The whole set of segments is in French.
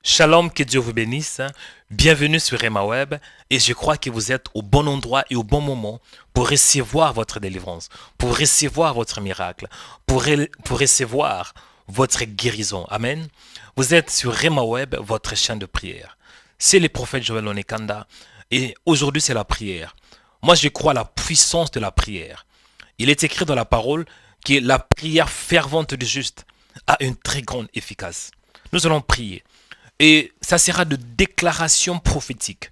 Shalom, que Dieu vous bénisse. Bienvenue sur Rema Web et je crois que vous êtes au bon endroit et au bon moment pour recevoir votre délivrance, pour recevoir votre miracle, pour recevoir votre guérison. Amen. Vous êtes sur Rema Web, votre chaîne de prière. C'est le prophète Joël Onekanda et aujourd'hui c'est la prière. Moi je crois à la puissance de la prière. Il est écrit dans la parole que la prière fervente du juste a une très grande efficace. Nous allons prier. Et ça sera de déclaration prophétique.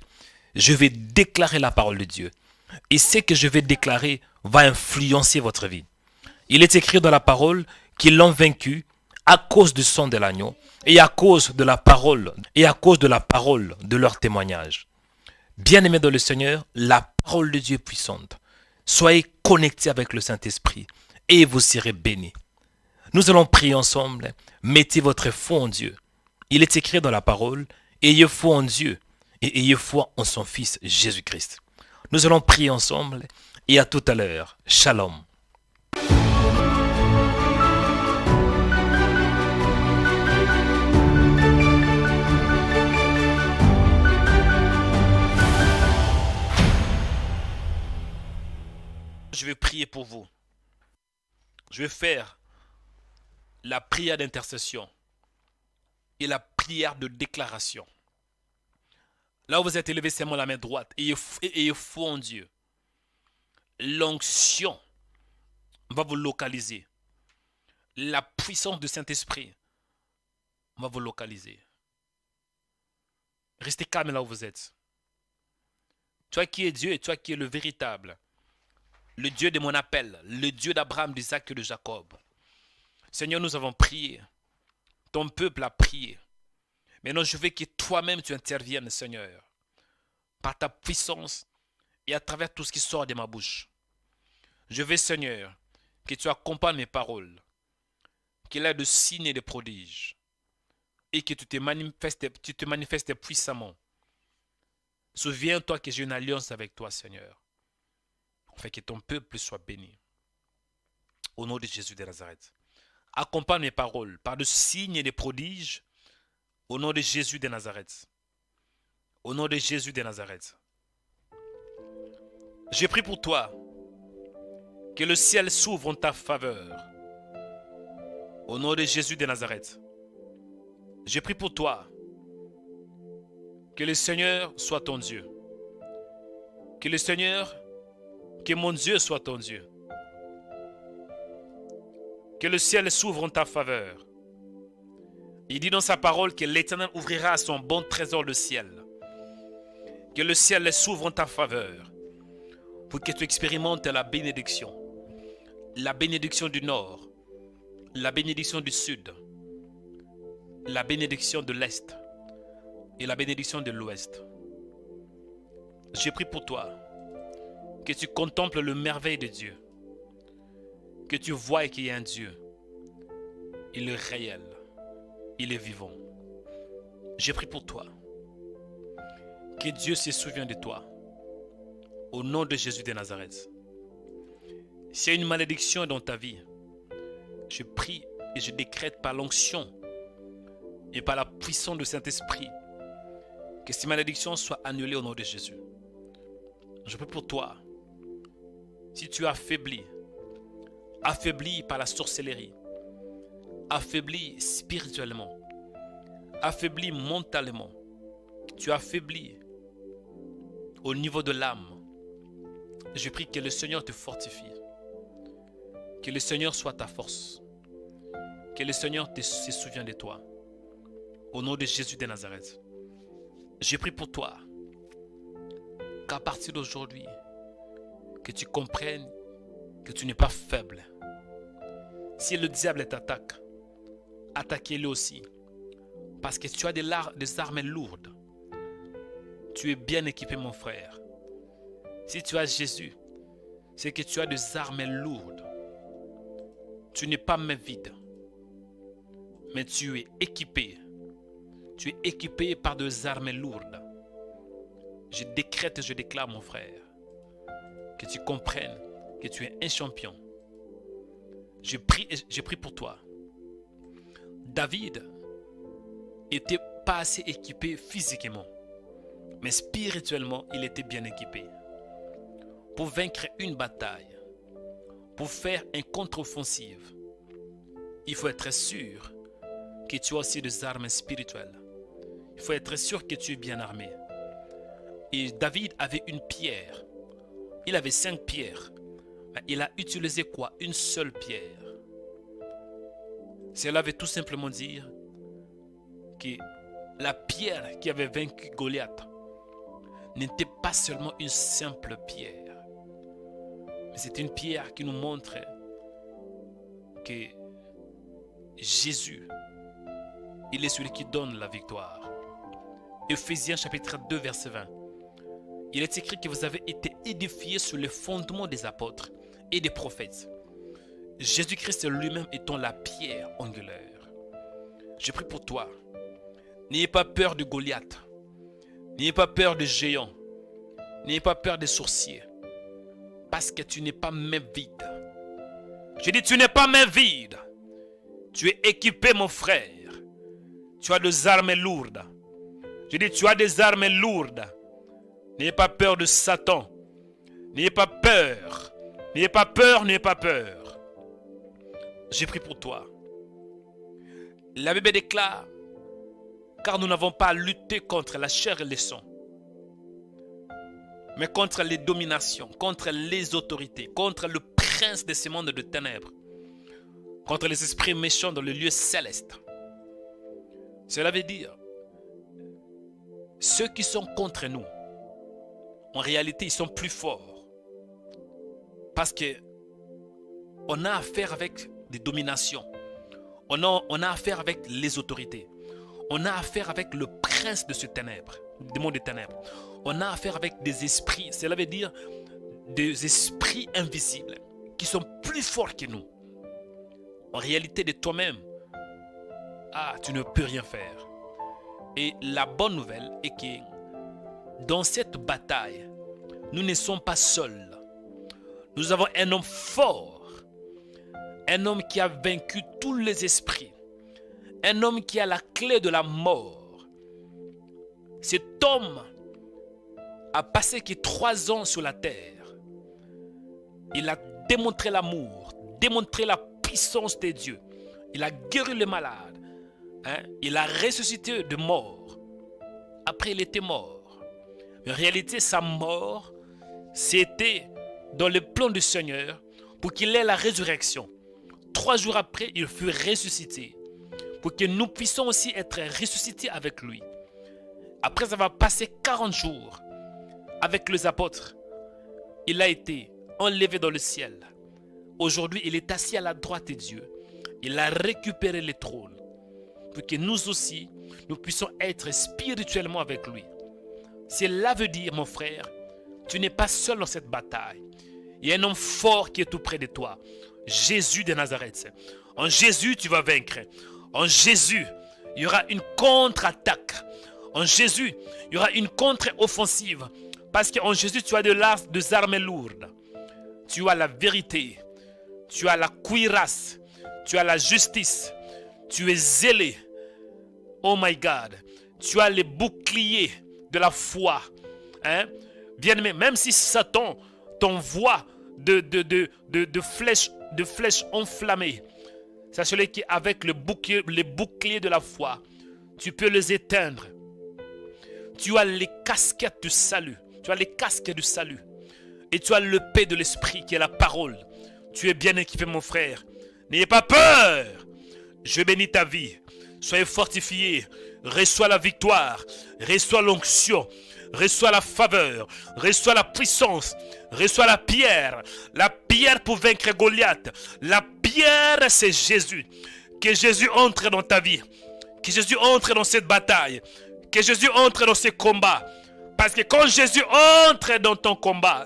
Je vais déclarer la parole de Dieu. Et ce que je vais déclarer va influencer votre vie. Il est écrit dans la parole qu'ils l'ont vaincu à cause du sang de l'agneau et à cause de la parole de leur témoignage. Bien-aimés dans le Seigneur, la parole de Dieu est puissante. Soyez connectés avec le Saint-Esprit et vous serez bénis. Nous allons prier ensemble. Mettez votre foi en Dieu. Il est écrit dans la parole, ayez foi en Dieu et ayez foi en son Fils Jésus-Christ. Nous allons prier ensemble et à tout à l'heure. Shalom. Je vais prier pour vous. Je vais faire la prière d'intercession et la prière de déclaration. Là où vous êtes élevé, c'est moi la main droite. Ayez foi en Dieu. L'onction va vous localiser. La puissance du Saint-Esprit va vous localiser. Restez calme là où vous êtes. Toi qui es Dieu et toi qui es le véritable, le Dieu de mon appel, le Dieu d'Abraham, d'Isaac et de Jacob. Seigneur, nous avons prié. Ton peuple a prié. Maintenant, je veux que toi-même tu interviennes, Seigneur, par ta puissance et à travers tout ce qui sort de ma bouche. Je veux, Seigneur, que tu accompagnes mes paroles, qu'il y ait de signes et de prodiges, et que tu te manifestes puissamment. Souviens-toi que j'ai une alliance avec toi, Seigneur, afin que ton peuple soit béni. Au nom de Jésus de Nazareth. Accompagne mes paroles par de signes et de prodiges, au nom de Jésus de Nazareth. Au nom de Jésus de Nazareth. J'ai pris pour toi que le ciel s'ouvre en ta faveur. Au nom de Jésus de Nazareth. J'ai pris pour toi que le Seigneur soit ton Dieu. Que le Seigneur, que mon Dieu soit ton Dieu. Que le ciel s'ouvre en ta faveur. Il dit dans sa parole que l'Éternel ouvrira son bon trésor le ciel. Que le ciel s'ouvre en ta faveur pour que tu expérimentes la bénédiction. La bénédiction du nord, la bénédiction du sud, la bénédiction de l'est et la bénédiction de l'ouest. J'ai pris pour toi que tu contemples le merveille de Dieu, que tu vois qu'il y a un Dieu. Il est réel, il est vivant. J'ai pris pour toi que Dieu se souvienne de toi. Au nom de Jésus de Nazareth. S'il y a une malédiction dans ta vie, je prie et je décrète par l'onction et par la puissance du Saint-Esprit que ces malédictions soient annulées au nom de Jésus. Je prie pour toi. Si tu es affaibli par la sorcellerie, affaibli spirituellement, affaibli mentalement, tu es affaibli au niveau de l'âme, je prie que le Seigneur te fortifie, que le Seigneur soit ta force, que le Seigneur se souvienne de toi. Au nom de Jésus de Nazareth, je prie pour toi qu'à partir d'aujourd'hui, que tu comprennes que tu n'es pas faible. Si le diable t'attaque, attaquez-le aussi, parce que tu as des armes lourdes. Tu es bien équipé, mon frère. Si tu as Jésus, c'est que tu as des armes lourdes. Tu n'es pas main vide, mais tu es équipé. Tu es équipé par des armes lourdes. Je décrète et je déclare, mon frère, que tu comprennes que tu es un champion. Je prie pour toi. David était pas assez équipé physiquement, mais spirituellement, il était bien équipé. Pour vaincre une bataille, pour faire une contre-offensive, il faut être sûr que tu as aussi des armes spirituelles. Il faut être sûr que tu es bien armé. Et David avait une pierre. Il avait 5 pierres. Mais il a utilisé quoi? Une seule pierre. Cela veut tout simplement dire que la pierre qui avait vaincu Goliath n'était pas seulement une simple pierre. Mais c'est une pierre qui nous montre que Jésus, il est celui qui donne la victoire. Ephésiens chapitre 2 verset 20. Il est écrit que vous avez été édifiés sur les fondements des apôtres et des prophètes. Jésus-Christ lui-même étant la pierre angulaire. Je prie pour toi. N'ayez pas peur de Goliath. N'ayez pas peur de géants. N'ayez pas peur des sorciers. Parce que tu n'es pas main vide. Je dis, tu n'es pas main vide. Tu es équipé, mon frère. Tu as des armes lourdes. Je dis, tu as des armes lourdes. N'ayez pas peur de Satan. N'ayez pas peur. N'ayez pas peur, n'ayez pas peur. J'ai pris pour toi. La Bible déclare, car nous n'avons pas à lutter contre la chair et le sang, mais contre les dominations, contre les autorités, contre le prince de ce monde de ténèbres, contre les esprits méchants dans le lieu céleste. Cela veut dire, ceux qui sont contre nous, en réalité, ils sont plus forts. Parce que on a affaire avec des dominations. On a affaire avec les autorités. On a affaire avec le prince de ce ténèbre, du monde des ténèbres. On a affaire avec des esprits, cela veut dire des esprits invisibles qui sont plus forts que nous. En réalité, de toi-même, tu ne peux rien faire. Et la bonne nouvelle est que dans cette bataille, nous ne sommes pas seuls. Nous avons un homme fort, un homme qui a vaincu tous les esprits, un homme qui a la clé de la mort. Cet homme a passé que 3 ans sur la terre. Il a démontré l'amour, démontré la puissance de Dieu. Il a guéri les malades. Il a ressuscité de mort. Après, il était mort. En réalité, sa mort, c'était dans le plan du Seigneur pour qu'il ait la résurrection. 3 jours après, il fut ressuscité pour que nous puissions aussi être ressuscités avec lui. Après avoir passé 40 jours avec les apôtres, il a été enlevé dans le ciel. Aujourd'hui, il est assis à la droite de Dieu. Il a récupéré le trône pour que nous aussi, nous puissions être spirituellement avec lui. Cela veut dire, mon frère, tu n'es pas seul dans cette bataille. Il y a un homme fort qui est tout près de toi. Jésus de Nazareth. En Jésus, tu vas vaincre. En Jésus, il y aura une contre-attaque. En Jésus, il y aura une contre-offensive. Parce qu'en Jésus, tu as des armes lourdes. Tu as la vérité. Tu as la cuirasse. Tu as la justice. Tu es zélé. Oh my God. Tu as les boucliers de la foi. Bien-aimé, même si Satan t'envoie de flèches enflammées, sachez-le qu'avec les boucliers de la foi, tu peux les éteindre. Tu as les casquettes du salut. Tu as les casques du salut. Et tu as l'épée de l'esprit qui est la parole. Tu es bien équipé, mon frère. N'ayez pas peur. Je bénis ta vie. Soyez fortifiés. Reçois la victoire. Reçois l'onction. Reçois la faveur. Reçois la puissance. Reçois la pierre. La pierre pour vaincre Goliath. La pierre, c'est Jésus. Que Jésus entre dans ta vie. Que Jésus entre dans cette bataille. Que Jésus entre dans ces combats. Parce que quand Jésus entre dans ton combat,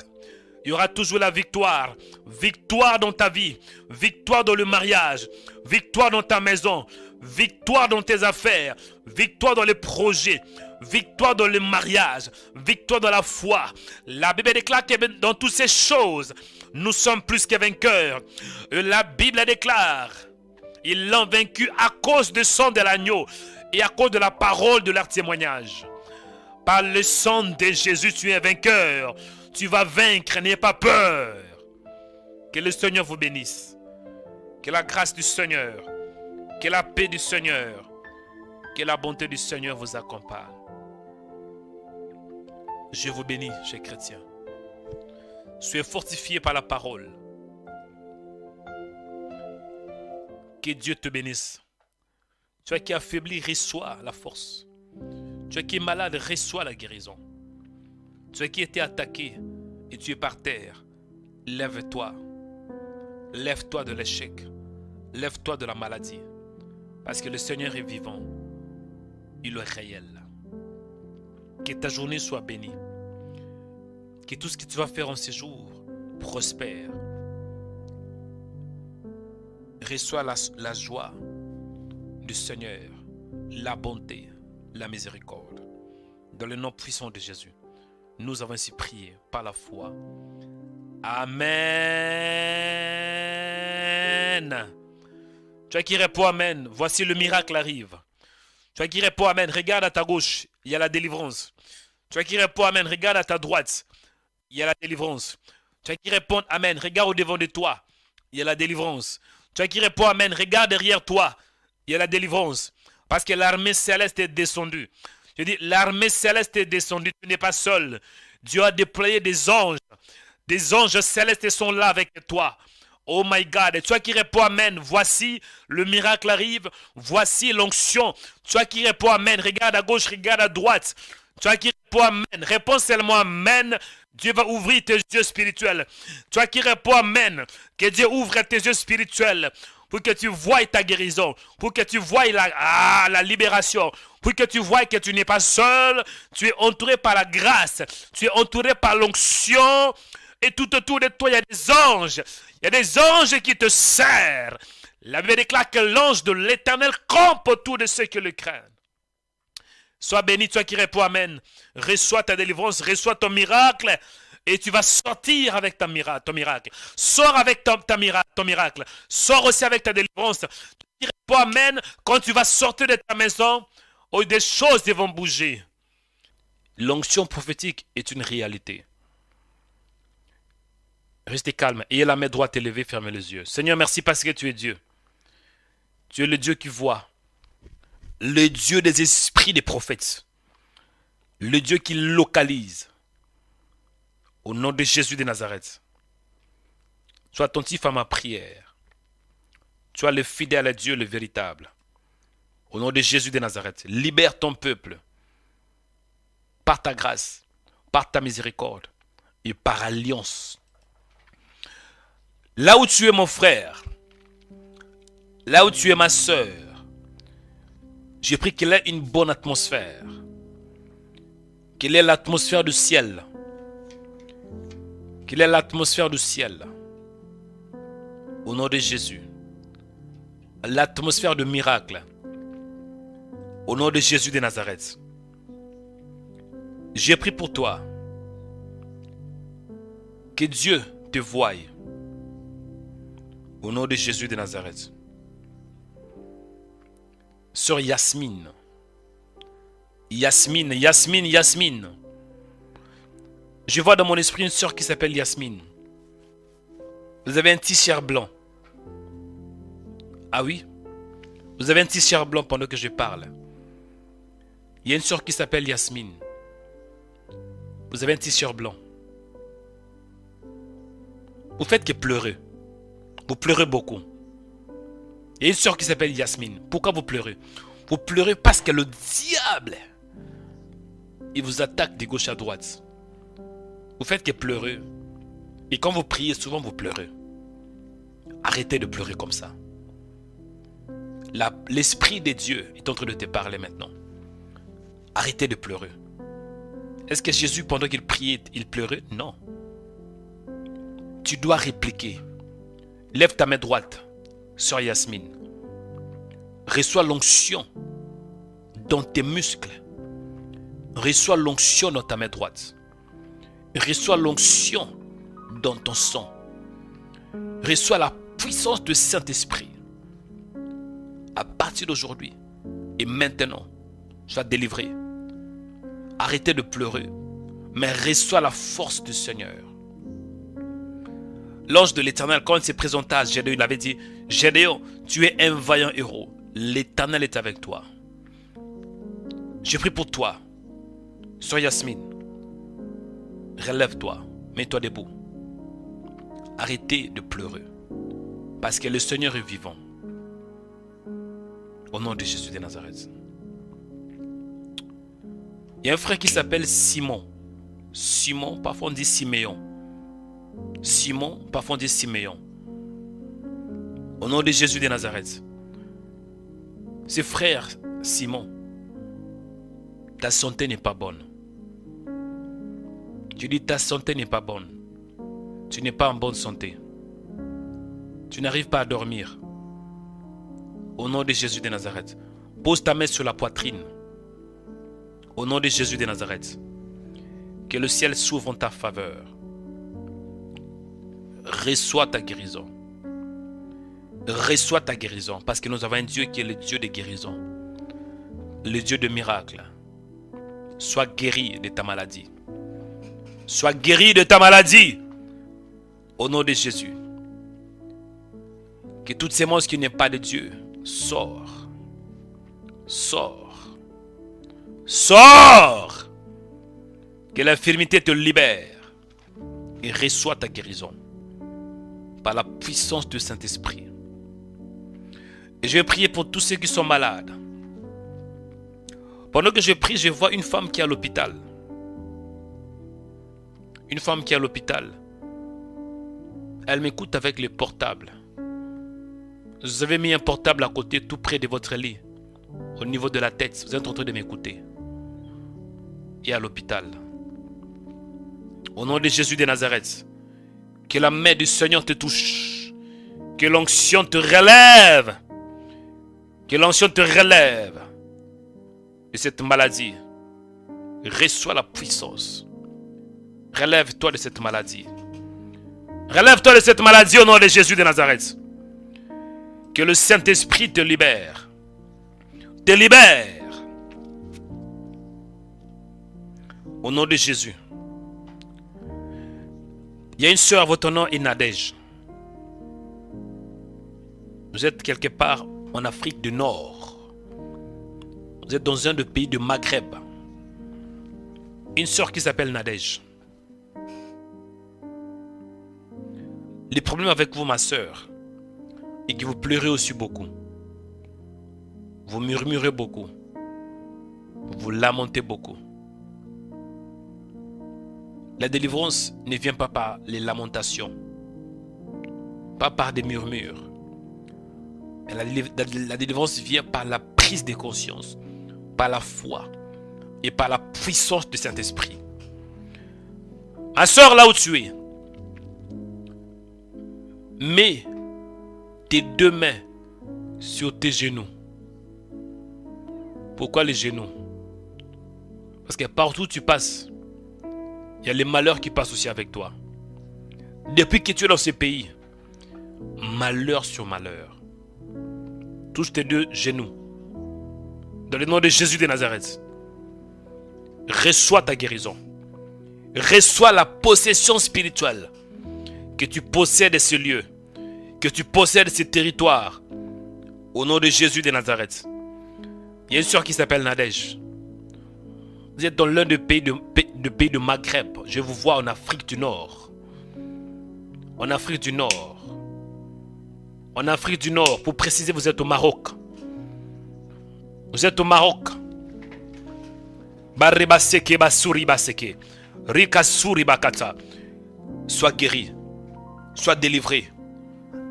il y aura toujours la victoire. Victoire dans ta vie. Victoire dans le mariage. Victoire dans ta maison. Victoire dans tes affaires. Victoire dans les projets. Victoire dans le mariage. Victoire dans la foi. La Bible déclare que dans toutes ces choses, nous sommes plus que vainqueurs. La Bible déclare, ils l'ont vaincu à cause du sang de l'agneau et à cause de la parole de leur témoignage. Par le sang de Jésus, tu es vainqueur. Tu vas vaincre, n'ayez pas peur. Que le Seigneur vous bénisse. Que la grâce du Seigneur, que la paix du Seigneur, que la bonté du Seigneur vous accompagne. Je vous bénis, chers chrétiens. Soyez fortifiés par la parole. Que Dieu te bénisse. Toi qui es affaibli, reçois la force. Toi qui es malade, reçois la guérison. Toi qui étais attaqué et tu es par terre, lève-toi. Lève-toi de l'échec. Lève-toi de la maladie. Parce que le Seigneur est vivant. Il est réel. Que ta journée soit bénie. Que tout ce que tu vas faire en ces jours prospère. Reçois la joie du Seigneur, la bonté, la miséricorde. Dans le nom puissant de Jésus, nous avons ainsi prié par la foi. Amen. Tu qui réponds Amen, voici le miracle arrive. Tu qui réponds Amen, regarde à ta gauche, il y a la délivrance. Tu qui réponds Amen, regarde à ta droite, il y a la délivrance. Tu qui réponds Amen, regarde au devant de toi, il y a la délivrance. Tu qui réponds Amen, regarde derrière toi, il y a la délivrance. Parce que l'armée céleste est descendue. Je dis, l'armée céleste est descendue, tu n'es pas seul. Dieu a déployé des anges. Des anges célestes sont là avec toi. Oh my God. Et toi qui réponds Amen, voici le miracle arrive. Voici l'onction. Toi qui réponds Amen, regarde à gauche, regarde à droite. Toi qui réponds Amen, réponds seulement Amen. Dieu va ouvrir tes yeux spirituels. Toi qui réponds Amen, que Dieu ouvre tes yeux spirituels. Pour que tu voies ta guérison, pour que tu voies la libération, pour que tu voies que tu n'es pas seul, tu es entouré par la grâce, tu es entouré par l'onction, et tout autour de toi, il y a des anges. Il y a des anges qui te servent. La Bible déclare que l'ange de l'Éternel campe autour de ceux qui le craignent. Sois béni, toi qui réponds Amen. Reçois ta délivrance, reçois ton miracle. Et tu vas sortir avec ton miracle. Sors avec ton miracle. Sors aussi avec ta délivrance. Tu réponds Amen. Quand tu vas sortir de ta maison, oh, des choses vont bouger. L'onction prophétique est une réalité. Restez calme. Ayez la main droite élevée, fermez les yeux. Seigneur, merci parce que tu es Dieu. Tu es le Dieu qui voit. Le Dieu des esprits des prophètes. Le Dieu qui localise. Au nom de Jésus de Nazareth, sois attentif à ma prière. Sois le fidèle à Dieu, le véritable. Au nom de Jésus de Nazareth, libère ton peuple par ta grâce, par ta miséricorde et par alliance. Là où tu es mon frère, là où tu es ma soeur, j'ai pris qu'il ait une bonne atmosphère, qu'il ait l'atmosphère du ciel. Qu'il ait l'atmosphère du ciel. Au nom de Jésus. L'atmosphère de miracle. Au nom de Jésus de Nazareth. J'ai prié pour toi. Que Dieu te voie. Au nom de Jésus de Nazareth. Sœur Yasmine. Yasmine. Je vois dans mon esprit une sœur qui s'appelle Yasmine. Vous avez un t-shirt blanc. Ah oui? Vous avez un t-shirt blanc pendant que je parle. Il y a une sœur qui s'appelle Yasmine. Vous avez un t-shirt blanc. Vous faites que pleurer. Vous pleurez beaucoup. Il y a une sœur qui s'appelle Yasmine. Pourquoi vous pleurez? Vous pleurez parce que le diable, il vous attaque de gauche à droite. Vous faites que pleurer. Et quand vous priez, souvent vous pleurez. Arrêtez de pleurer comme ça. L'Esprit de Dieu est en train de te parler maintenant. Arrêtez de pleurer. Est-ce que Jésus, pendant qu'il priait, il pleurait? Non. Tu dois répliquer. Lève ta main droite, sœur Yasmine. Reçois l'onction dans tes muscles. Reçois l'onction dans ta main droite. Reçois l'onction dans ton sang. Reçois la puissance du Saint-Esprit. À partir d'aujourd'hui, Et maintenant, sois délivré. Arrêtez de pleurer, mais reçois la force du Seigneur. L'ange de l'Éternel, quand il s'est présenté à Gédéon, il avait dit, Gédéon, tu es un vaillant héros. L'Éternel est avec toi. Je prie pour toi. Sois Yasmine. Relève-toi. Mets-toi debout. Arrêtez de pleurer. Parce que le Seigneur est vivant. Au nom de Jésus de Nazareth. Il y a un frère qui s'appelle Simon. Simon, parfois on dit Siméon. Simon, parfois on dit Siméon. Au nom de Jésus de Nazareth. Ce frère Simon, ta santé n'est pas bonne. Tu dis ta santé n'est pas bonne. Tu n'es pas en bonne santé. Tu n'arrives pas à dormir. Au nom de Jésus de Nazareth. Pose ta main sur la poitrine. Au nom de Jésus de Nazareth. Que le ciel s'ouvre en ta faveur. Reçois ta guérison. Reçois ta guérison. Parce que nous avons un Dieu qui est le Dieu de guérison. Le Dieu de miracles. Sois guéri de ta maladie. Sois guéri de ta maladie. Au nom de Jésus. Que toutes ces monstres qui n'est pas de Dieu sort. Sors. Sors. Que l'infirmité te libère. Et reçois ta guérison. Par la puissance du Saint-Esprit. Et je vais prier pour tous ceux qui sont malades. Pendant que je prie, je vois une femme qui est à l'hôpital. Une femme qui est à l'hôpital. Elle m'écoute avec le portable. Vous avez mis un portable à côté, tout près de votre lit. Au niveau de la tête. Vous êtes en train de m'écouter. Et à l'hôpital. Au nom de Jésus de Nazareth. Que la main du Seigneur te touche. Que l'onction te relève. Que l'onction te relève de cette maladie. Reçois la puissance. Relève-toi de cette maladie. Relève-toi de cette maladie au nom de Jésus de Nazareth. Que le Saint-Esprit te libère. Te libère. Au nom de Jésus. Il y a une sœur, votre nom est Nadège. Vous êtes quelque part en Afrique du Nord. Vous êtes dans un des pays du Maghreb. Une sœur qui s'appelle Nadège. Les problèmes avec vous, ma sœur, est que vous pleurez aussi beaucoup. Vous murmurez beaucoup. Vous lamentez beaucoup. La délivrance ne vient pas par les lamentations, pas par des murmures. La délivrance vient par la prise de conscience, par la foi et par la puissance du Saint-Esprit. Ma soeur, là où tu es, mets tes deux mains sur tes genoux. Pourquoi les genoux? Parce que partout où tu passes, il y a les malheurs qui passent aussi avec toi. Depuis que tu es dans ce pays, malheur sur malheur. Touche tes deux genoux. Dans le nom de Jésus de Nazareth. Reçois ta guérison. Reçois la possession spirituelle. Que tu possèdes ce lieu. Que tu possèdes ce territoire. Au nom de Jésus de Nazareth. Il y a une soeur qui s'appelle Nadège. Vous êtes dans l'un des pays de Maghreb. Je vous vois en Afrique du Nord. En Afrique du Nord. En Afrique du Nord. Pour préciser, vous êtes au Maroc. Vous êtes au Maroc. Baribaseke basuri baseke. Rikasuri bakata. Sois guéri. Sois délivré.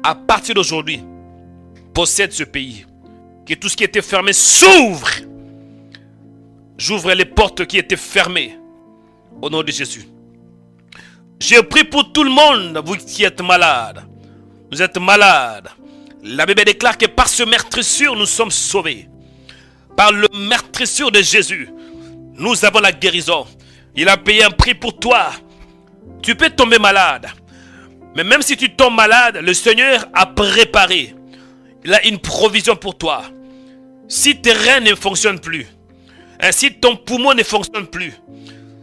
À partir d'aujourd'hui, possède ce pays. Que tout ce qui était fermé s'ouvre. J'ouvre les portes qui étaient fermées. Au nom de Jésus. Je prie pour tout le monde, vous qui êtes malades. Vous êtes malades. La Bible déclare que par ce meurtrissure, nous sommes sauvés. Par le meurtrissure de Jésus, nous avons la guérison. Il a payé un prix pour toi. Tu peux tomber malade. Mais même si tu tombes malade, le Seigneur a préparé. Il a une provision pour toi. Si tes reins ne fonctionnent plus, si ton poumon ne fonctionne plus,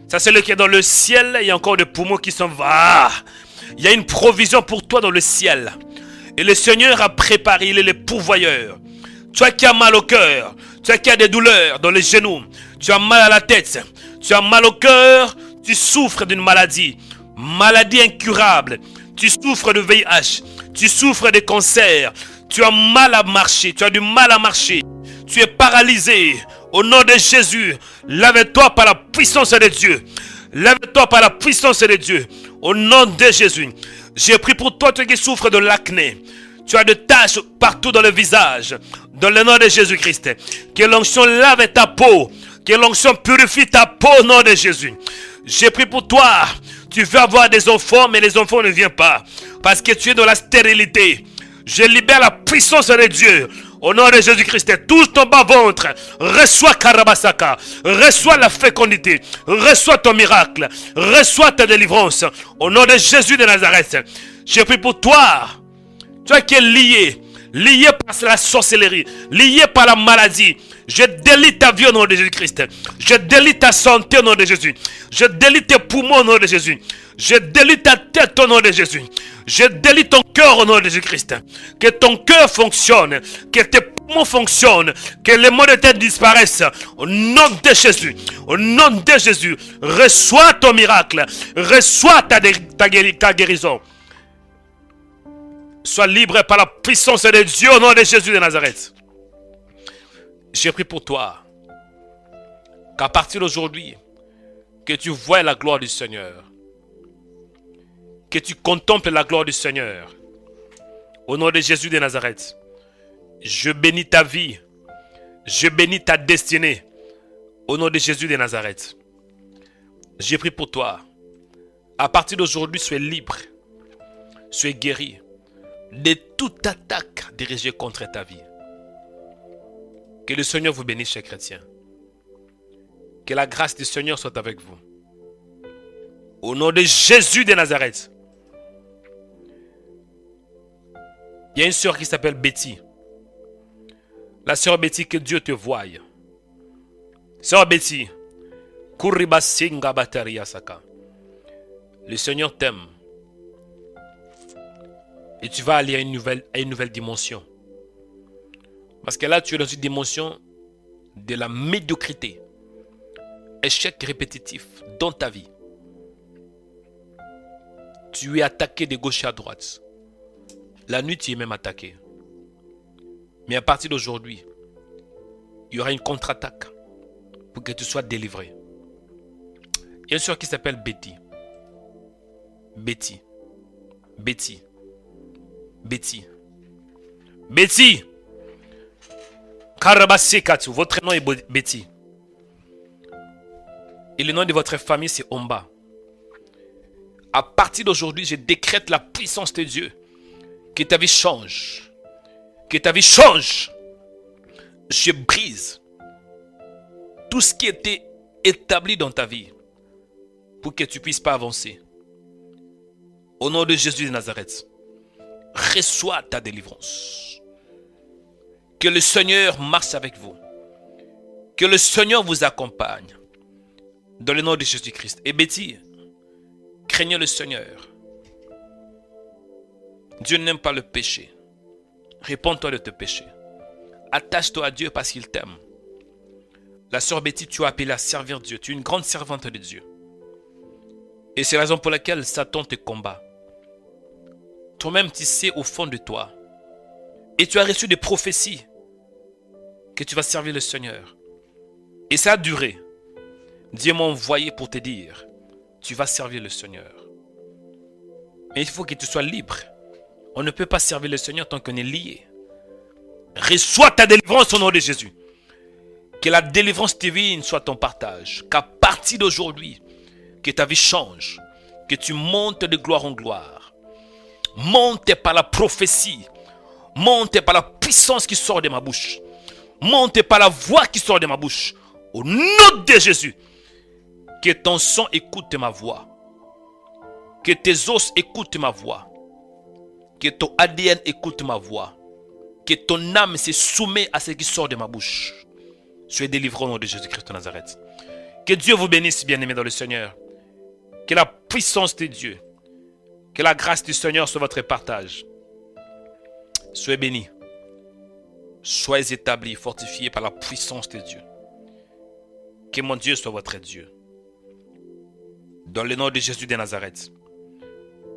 ça c'est le qui est dans le ciel, il y a encore des poumons qui s'en vont. Il y a une provision pour toi dans le ciel. Et le Seigneur a préparé, il est le pourvoyeur. Toi qui as mal au cœur, toi qui as des douleurs dans les genoux, tu as mal à la tête, tu as mal au cœur, tu souffres d'une maladie incurable, tu souffres de VIH, tu souffres de cancer, tu as mal à marcher, tu as du mal à marcher, tu es paralysé. Au nom de Jésus, lève-toi par la puissance de Dieu. Lève-toi par la puissance de Dieu. Au nom de Jésus, j'ai pris pour toi, toi qui souffres de l'acné. Tu as des taches partout dans le visage. Dans le nom de Jésus-Christ. Que l'onction lave ta peau. Que l'onction purifie ta peau au nom de Jésus. J'ai pris pour toi. Tu veux avoir des enfants, mais les enfants ne viennent pas. Parce que tu es dans la stérilité. Je libère la puissance de Dieu. Au nom de Jésus-Christ, touche ton bas-ventre. Reçois Karabasaka. Reçois la fécondité. Reçois ton miracle. Reçois ta délivrance. Au nom de Jésus de Nazareth. J'ai pris pour toi. Toi qui es lié par la sorcellerie, lié par la maladie. Je délie ta vie au nom de Jésus-Christ. Je délie ta santé au nom de Jésus. Je délie tes poumons au nom de Jésus. Je délie ta tête au nom de Jésus. Je délie ton cœur au nom de Jésus-Christ. Que ton cœur fonctionne. Que tes poumons fonctionnent. Que les maux de tête disparaissent. Au nom de Jésus. Au nom de Jésus. Reçois ton miracle. Reçois ta guérison. Sois libre par la puissance de Dieu au nom de Jésus de Nazareth. J'ai pris pour toi qu'à partir d'aujourd'hui, que tu vois la gloire du Seigneur. Que tu contemples la gloire du Seigneur. Au nom de Jésus de Nazareth. Je bénis ta vie. Je bénis ta destinée. Au nom de Jésus de Nazareth. J'ai pris pour toi. À partir d'aujourd'hui, sois libre. Sois guéri de toute attaque dirigée contre ta vie. Que le Seigneur vous bénisse, chers chrétiens. Que la grâce du Seigneur soit avec vous. Au nom de Jésus de Nazareth. Il y a une sœur qui s'appelle Betty. La sœur Betty, que Dieu te voie. Sœur Betty, le Seigneur t'aime. Et tu vas aller à une nouvelle dimension. Parce que là, tu es dans une dimension de la médiocrité. Échec répétitif dans ta vie. Tu es attaqué de gauche à droite. La nuit, tu es même attaqué. Mais à partir d'aujourd'hui, il y aura une contre-attaque pour que tu sois délivré. Il y a une soeur qui s'appelle Betty. Betty. Betty. Betty. Betty. Karabasekatu. Votre nom est Betty. Et le nom de votre famille, c'est Omba. À partir d'aujourd'hui, je décrète la puissance de Dieu. Que ta vie change. Que ta vie change. Je brise tout ce qui était établi dans ta vie pour que tu ne puisses pas avancer. Au nom de Jésus de Nazareth, reçois ta délivrance. Que le Seigneur marche avec vous. Que le Seigneur vous accompagne. Dans le nom de Jésus-Christ. Et Betty, craignez le Seigneur. Dieu n'aime pas le péché. Réponds-toi de tes péchés. Attache-toi à Dieu parce qu'il t'aime. La sœur Betty, tu as appelé à servir Dieu. Tu es une grande servante de Dieu. Et c'est la raison pour laquelle Satan te combat. Toi-même, tu sais au fond de toi. Et tu as reçu des prophéties que tu vas servir le Seigneur. Et ça a duré. Dieu m'a envoyé pour te dire, tu vas servir le Seigneur. Mais il faut que tu sois libre. On ne peut pas servir le Seigneur tant qu'on est lié. Reçois ta délivrance au nom de Jésus. Que la délivrance divine soit ton partage. Qu'à partir d'aujourd'hui, que ta vie change. Que tu montes de gloire en gloire. Monte par la prophétie. Monte par la puissance qui sort de ma bouche. Monte par la voix qui sort de ma bouche. Au nom de Jésus. Que ton sang écoute ma voix. Que tes os écoutent ma voix. Que ton ADN écoute ma voix. que ton âme se soumet à ce qui sort de ma bouche. Soyez délivré au nom de Jésus-Christ de Nazareth. Que Dieu vous bénisse, bien-aimés dans le Seigneur. Que la puissance de Dieu, que la grâce du Seigneur soit votre partage. Soyez bénis. Soyez établis, fortifiés par la puissance de Dieu. Que mon Dieu soit votre Dieu. Dans le nom de Jésus de Nazareth,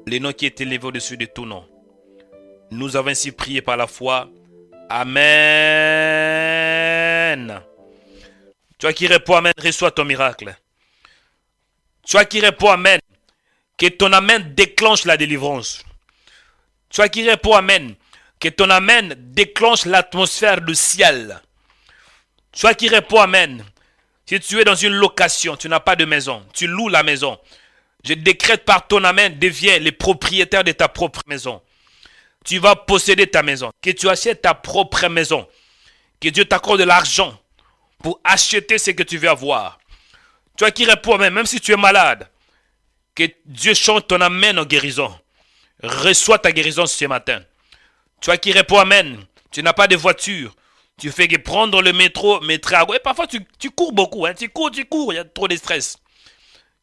le nom qui est élevé au-dessus de tout nom, nous avons ainsi prié par la foi. Amen. Toi qui réponds Amen, reçois ton miracle. Toi qui réponds Amen, que ton Amen déclenche la délivrance. Toi qui réponds Amen, que ton Amen déclenche l'atmosphère du ciel. Toi qui réponds Amen, si tu es dans une location, tu n'as pas de maison, tu loues la maison. Je décrète par ton Amen, deviens le propriétaire de ta propre maison. Tu vas posséder ta maison. Que tu achètes ta propre maison. Que Dieu t'accorde de l'argent pour acheter ce que tu veux avoir. Toi qui réponds Amen, même si tu es malade, que Dieu chante ton Amen en guérison. Reçois ta guérison ce matin. Toi qui réponds Amen, tu n'as pas de voiture. Tu fais que prendre le métro, et parfois tu cours beaucoup. Hein. Tu cours, il y a trop de stress.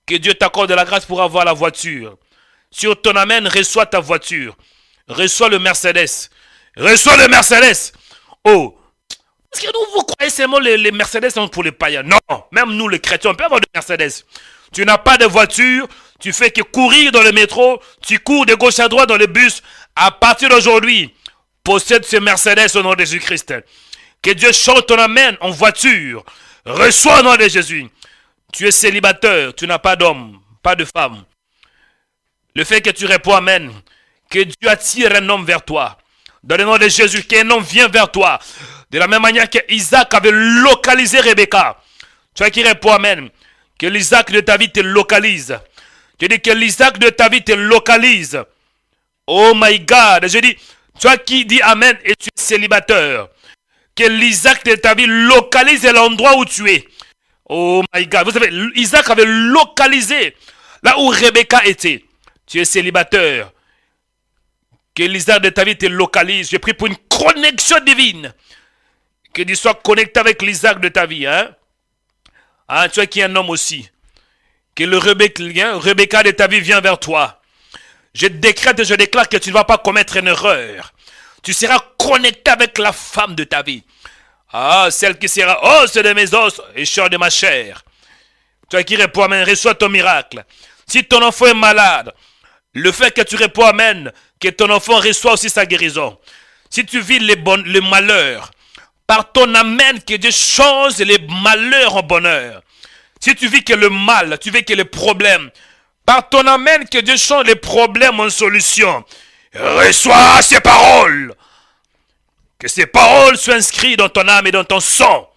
Que Dieu t'accorde de la grâce pour avoir la voiture. Sur ton Amen, reçois ta voiture. Reçois le Mercedes. Reçois le Mercedes. Oh. Est-ce que vous croyez seulement les Mercedes sont pour les païens? Non. Même nous, les chrétiens, on peut avoir de Mercedes. Tu n'as pas de voiture. Tu fais que courir dans le métro. Tu cours de gauche à droite dans le bus. À partir d'aujourd'hui, possède ce Mercedes au nom de Jésus-Christ. Que Dieu chante ton Amen en voiture. Reçois au nom de Jésus. Tu es célibataire. Tu n'as pas d'homme, pas de femme. Le fait que tu réponds Amen. Que Dieu attire un homme vers toi. Dans le nom de Jésus, qu'un homme vient vers toi. De la même manière que Isaac avait localisé Rebecca. Tu qui réponds Amen. Que l'Isaac de ta vie te localise. Je dis que l'Isaac de ta vie te localise. Oh my God. Je dis, toi qui dis Amen et tu es célibataire. Que l'Isaac de ta vie localise l'endroit où tu es. Oh my God. Vous savez, Isaac avait localisé là où Rebecca était. Tu es célibataire. Que l'Isaac de ta vie te localise. Je prie pour une connexion divine. Que tu sois connecté avec l'Isaac de ta vie. Hein? Hein, tu es qui est un homme aussi. Que le Rebecca de ta vie vient vers toi. Je décrète et je déclare que tu ne vas pas commettre une erreur. Tu seras connecté avec la femme de ta vie. Ah, celle qui sera os de mes os et chair de ma chair. Toi qui réponds Amen, reçois ton miracle. Si ton enfant est malade, le fait que tu réponds Amen, que ton enfant reçoit aussi sa guérison. Si tu vis le malheur, par ton Amen, que Dieu change les malheurs en bonheur. Si tu vis que le mal, tu vis que les problèmes, par ton Amen, que Dieu change les problèmes en solution. Reçois ces paroles. Que ces paroles soient inscrites dans ton âme et dans ton sang.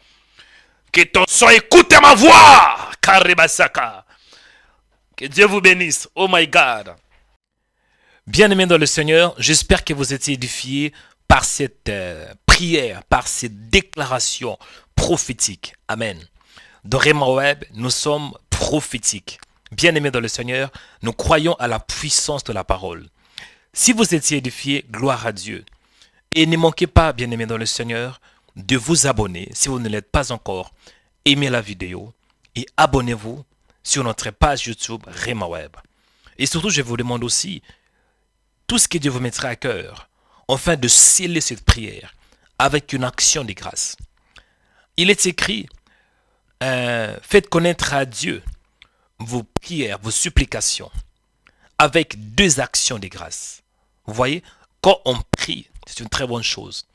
Que ton sang écoute ma voix. Karibasaka. Que Dieu vous bénisse. Oh my God. Bien-aimés dans le Seigneur, j'espère que vous étiez édifiés par cette prière, par cette déclaration prophétique. Amen. Dans Rhema Web, nous sommes prophétiques. Bien-aimés dans le Seigneur, nous croyons à la puissance de la parole. Si vous étiez édifiés, gloire à Dieu. Et ne manquez pas, bien-aimés dans le Seigneur, de vous abonner, si vous ne l'êtes pas encore, aimez la vidéo et abonnez-vous sur notre page YouTube Rhema Web. Et surtout, je vous demande aussi, tout ce que Dieu vous mettra à cœur, afin de sceller cette prière avec une action de grâce. Il est écrit, faites connaître à Dieu vos prières, vos supplications, avec 2 actions de grâce. Vous voyez, quand on prie, c'est une très bonne chose.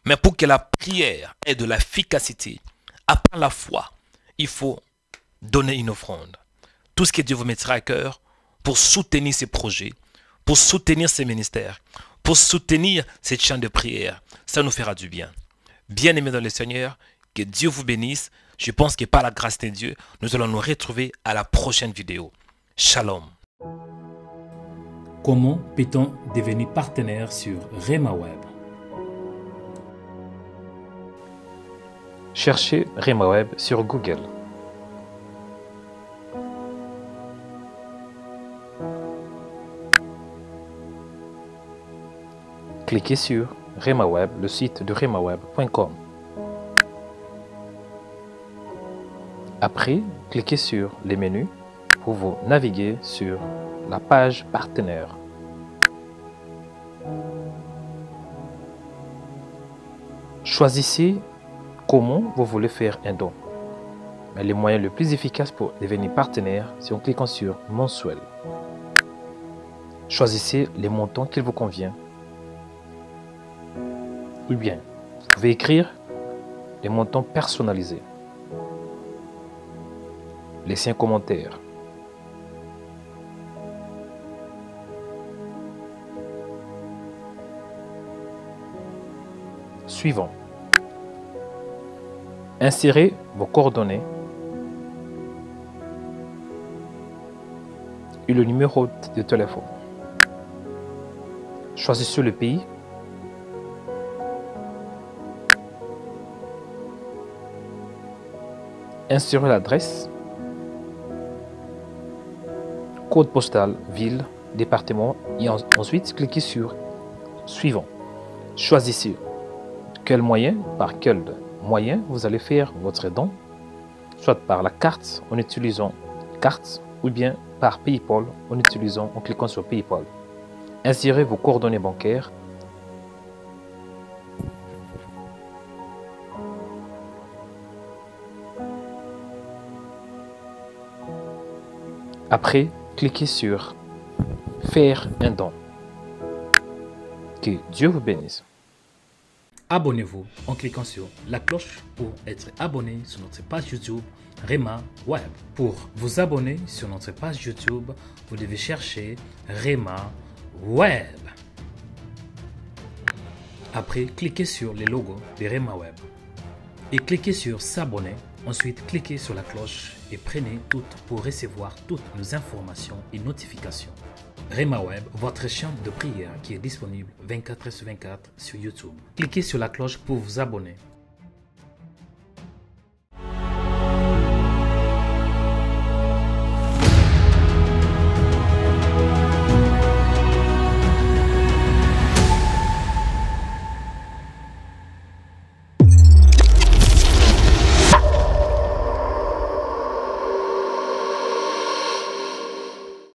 Mais pour que la prière ait de l'efficacité, à part la foi, il faut donner une offrande. Tout ce que Dieu vous mettra à cœur pour soutenir ces projets, pour soutenir ces ministères, pour soutenir cette chaîne de prière, ça nous fera du bien. Bien-aimés dans le Seigneur, que Dieu vous bénisse. Je pense que par la grâce de Dieu, nous allons nous retrouver à la prochaine vidéo. Shalom. Comment peut-on devenir partenaire sur Rhema Web? Cherchez Rhema Web sur Google. Cliquez sur RemaWeb, le site de remaweb.com. Après, cliquez sur les menus pour vous naviguer sur la page partenaire. Choisissez comment vous voulez faire un don. Mais les moyens les plus efficaces pour devenir partenaire, c'est en cliquant sur mensuel. Choisissez les montants qu'il vous convient. Ou bien, vous pouvez écrire les montants personnalisés. Laissez un commentaire. Suivant. Insérez vos coordonnées et le numéro de téléphone. Choisissez le pays. Insérez l'adresse, code postal, ville, département et ensuite cliquez sur Suivant. Choisissez par quel moyen vous allez faire votre don, soit par la carte en utilisant carte ou bien par PayPal en cliquant sur PayPal. Insérez vos coordonnées bancaires. Après, cliquez sur Faire un don. Que Dieu vous bénisse. Abonnez-vous en cliquant sur la cloche pour être abonné sur notre page YouTube Rema Web. Pour vous abonner sur notre page YouTube, vous devez chercher Rema Web. Après, cliquez sur le logo de Rema Web et cliquez sur S'abonner. Ensuite, cliquez sur la cloche et prenez toutes pour recevoir toutes nos informations et notifications. Rema Web, votre chaîne de prière qui est disponible 24h sur 24 sur YouTube. Cliquez sur la cloche pour vous abonner.